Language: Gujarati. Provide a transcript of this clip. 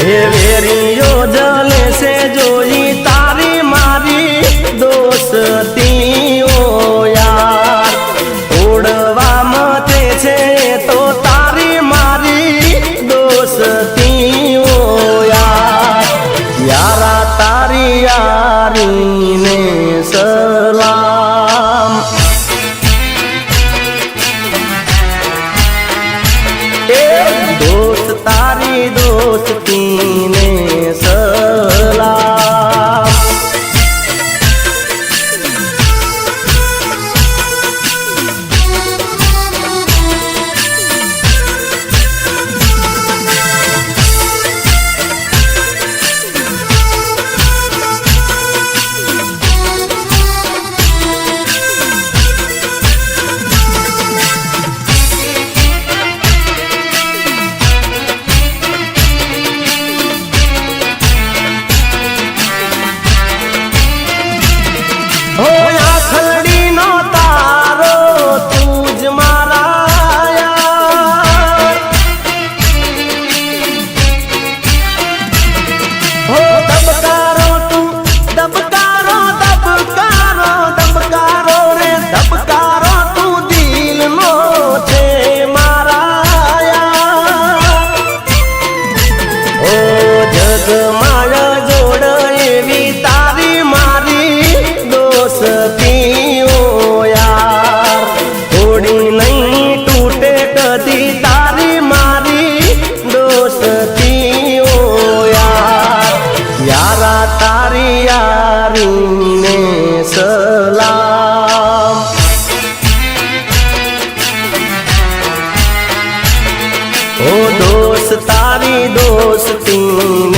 એ વેરીઓ જલે છે જોઈ તારી મારી દોસ્તીઓ યાર ઉડવા મતે છે તો તારી મારી દોસ્તીઓ યારા તારી યારીને સલામ એ દોસ્ત તારી દોસ્તીને સલામ તારી યારીને સલામ ઓ દોસ્ત તારી દોસ્તીને